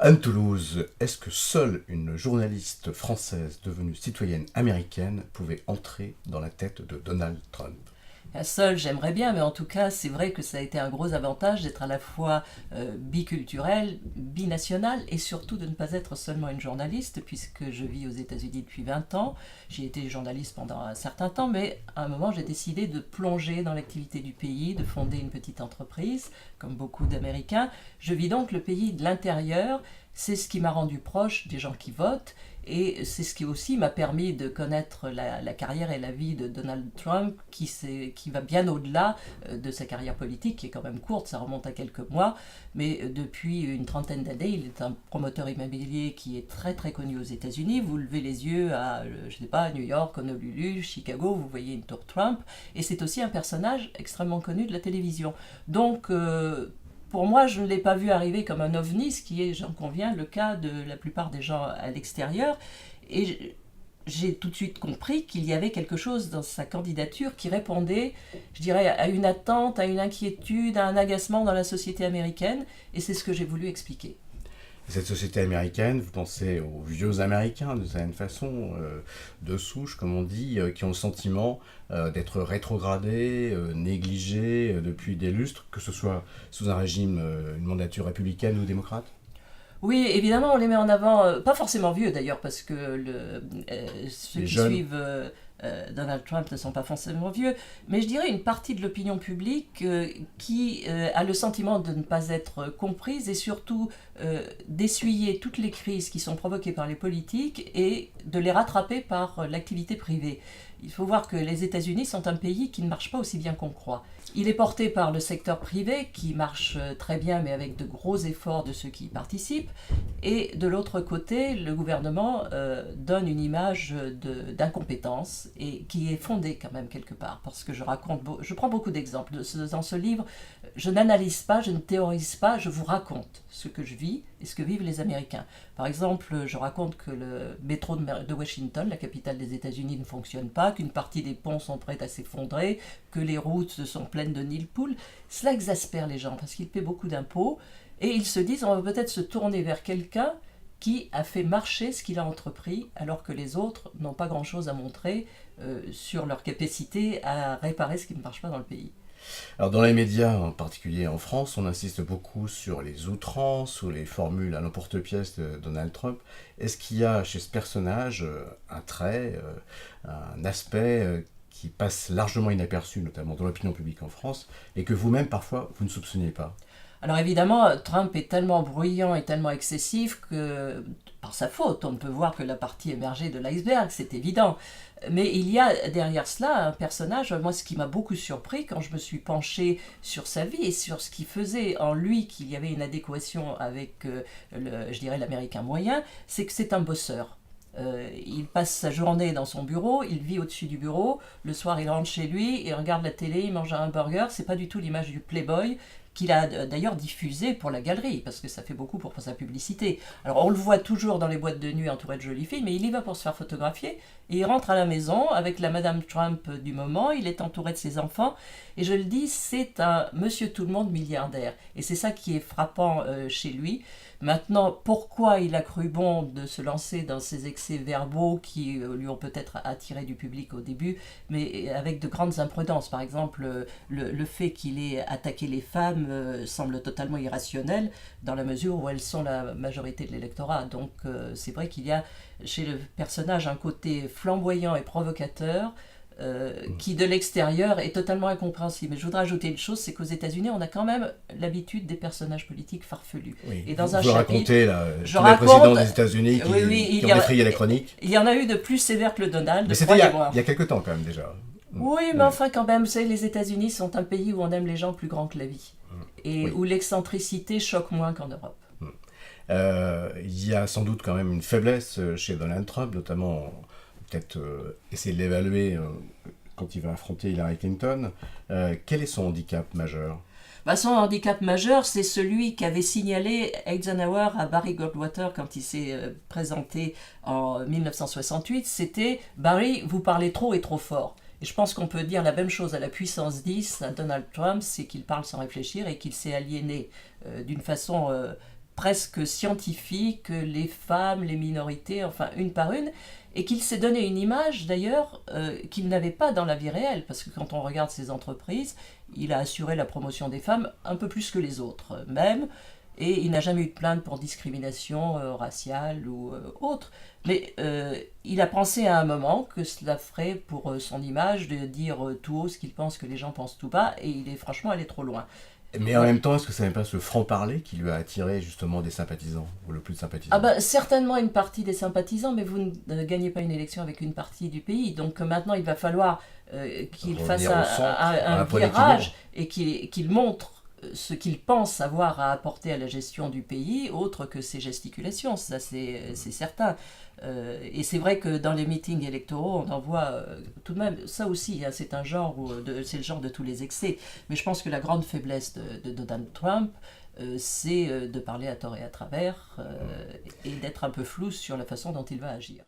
Anne Toulouse, est-ce que seule une journaliste française devenue citoyenne américaine pouvait entrer dans la tête de Donald Trump? Seule, j'aimerais bien, mais en tout cas, c'est vrai que ça a été un gros avantage d'être à la fois biculturelle, binationale, et surtout de ne pas être seulement une journaliste, puisque je vis aux États-Unis depuis 20 ans. J'ai été journaliste pendant un certain temps, mais à un moment, j'ai décidé de plonger dans l'activité du pays, de fonder une petite entreprise, comme beaucoup d'Américains. Je vis donc le pays de l'intérieur. C'est ce qui m'a rendu proche des gens qui votent. Et c'est ce qui aussi m'a permis de connaître la carrière et la vie de Donald Trump, qui va bien au-delà de sa carrière politique, qui est quand même courte, ça remonte à quelques mois. Mais depuis une trentaine d'années, il est un promoteur immobilier qui est très très connu aux États-Unis. Vous levez les yeux à, je sais pas, New York, Honolulu, Chicago, vous voyez une tour Trump. Et c'est aussi un personnage extrêmement connu de la télévision. Donc, pour moi, je ne l'ai pas vu arriver comme un ovni, ce qui est, j'en conviens, le cas de la plupart des gens à l'extérieur. Et j'ai tout de suite compris qu'il y avait quelque chose dans sa candidature qui répondait, je dirais, à une attente, à une inquiétude, à un agacement dans la société américaine. Et c'est ce que j'ai voulu expliquer. Cette société américaine, vous pensez aux vieux Américains, d'une certaine façon, de souche, comme on dit, qui ont le sentiment d'être rétrogradés, négligés depuis des lustres, que ce soit sous un régime, une mandature républicaine ou démocrate? Oui, évidemment, on les met en avant, pas forcément vieux d'ailleurs, parce que ceux Les qui jeunes? suivent Donald Trump ne sont pas forcément vieux, mais je dirais une partie de l'opinion publique qui a le sentiment de ne pas être comprise et surtout d'essuyer toutes les crises qui sont provoquées par les politiques et de les rattraper par l'activité privée. Il faut voir que les États-Unis sont un pays qui ne marche pas aussi bien qu'on croit. Il est porté par le secteur privé qui marche très bien mais avec de gros efforts de ceux qui y participent. Et de l'autre côté, le gouvernement donne une image d'incompétence et qui est fondée quand même quelque part. Parce que je prends beaucoup d'exemples. Dans ce livre, je n'analyse pas, je ne théorise pas, je vous raconte ce que je vis et ce que vivent les Américains. Par exemple, je raconte que le métro de Washington, la capitale des États-Unis, ne fonctionne pas, qu'une partie des ponts sont prêts à s'effondrer, que les routes sont pleines de nids de poules. Cela exaspère les gens parce qu'ils paient beaucoup d'impôts et ils se disent on va peut-être se tourner vers quelqu'un qui a fait marcher ce qu'il a entrepris alors que les autres n'ont pas grand-chose à montrer sur leur capacité à réparer ce qui ne marche pas dans le pays. Alors dans les médias, en particulier en France, on insiste beaucoup sur les outrances ou les formules à l'emporte-pièce de Donald Trump. Est-ce qu'il y a chez ce personnage un trait, un aspect qui passe largement inaperçu, notamment dans l'opinion publique en France, et que vous-même parfois vous ne soupçonniez pas? Alors évidemment, Trump est tellement bruyant et tellement excessif que, par sa faute, on ne peut voir que la partie émergée de l'iceberg, c'est évident. Mais il y a derrière cela un personnage, moi ce qui m'a beaucoup surpris quand je me suis penchée sur sa vie et sur ce qui faisait en lui qu'il y avait une adéquation avec, je dirais, l'américain moyen, c'est que c'est un bosseur. Il passe sa journée dans son bureau, il vit au-dessus du bureau, le soir il rentre chez lui, il regarde la télé, il mange un hamburger, c'est pas du tout l'image du playboy qu'il a d'ailleurs diffusé pour la galerie, parce que ça fait beaucoup pour sa publicité. Alors on le voit toujours dans les boîtes de nuit entouré de jolies filles, mais il y va pour se faire photographier, et il rentre à la maison avec la Madame Trump du moment, il est entouré de ses enfants, et je le dis, c'est un monsieur tout-le-monde milliardaire, et c'est ça qui est frappant chez lui. Maintenant, pourquoi il a cru bon de se lancer dans ces excès verbaux qui lui ont peut-être attiré du public au début, mais avec de grandes imprudences. Par exemple, le fait qu'il ait attaqué les femmes semble totalement irrationnel dans la mesure où elles sont la majorité de l'électorat. Donc c'est vrai qu'il y a chez le personnage un côté flamboyant et provocateur qui de l'extérieur est totalement incompréhensible. Mais je voudrais ajouter une chose, c'est qu'aux États-Unis, on a quand même l'habitude des personnages politiques farfelus. Oui, Et dans vous, un vous chapitre, racontez là, je tous les présidents raconte, des États-Unis oui, oui, qui ont défrayé la chronique. il y en a eu de plus sévères que le Donald, Mais c'était croyez-moi. il y a quelques temps quand même déjà. Oui, mais Oui, enfin quand même, vous savez, les États-Unis sont un pays où on aime les gens plus grands que la vie. Et oui. où l'excentricité choque moins qu'en Europe. Il y a sans doute quand même une faiblesse chez Donald Trump, notamment peut-être essayer de l'évaluer quand il va affronter Hillary Clinton. Quel est son handicap majeur? Bah, son handicap majeur, c'est celui qu'avait signalé Eisenhower à Barry Goldwater quand il s'est présenté en 1968. C'était « Barry, vous parlez trop et trop fort ». Et je pense qu'on peut dire la même chose à la puissance 10, à Donald Trump, c'est qu'il parle sans réfléchir et qu'il s'est aliéné d'une façon presque scientifique les femmes, les minorités, enfin une par une, et qu'il s'est donné une image d'ailleurs qu'il n'avait pas dans la vie réelle, parce que quand on regarde ses entreprises, il a assuré la promotion des femmes un peu plus que les autres même, et il n'a jamais eu de plainte pour discrimination raciale ou autre. Mais il a pensé à un moment que cela ferait pour son image de dire tout haut ce qu'il pense que les gens pensent tout bas, et il est franchement allé trop loin. Mais en Voilà. même temps, est-ce que ça n'est pas ce franc-parler qui lui a attiré justement des sympathisants, ou le plus de Ah sympathisants? bah, certainement une partie des sympathisants, mais vous ne gagnez pas une élection avec une partie du pays. Donc maintenant, il va falloir qu'il fasse Revenir au centre, à un un point d'équilibre. virage et qu'il montre ce qu'il pense avoir à apporter à la gestion du pays, autre que ses gesticulations, ça c'est certain. Et c'est vrai que dans les meetings électoraux, on en voit tout de même, ça aussi, hein, c'est un genre, c'est le genre de tous les excès. Mais je pense que la grande faiblesse de Donald Trump, c'est de parler à tort et à travers et d'être un peu flou sur la façon dont il va agir.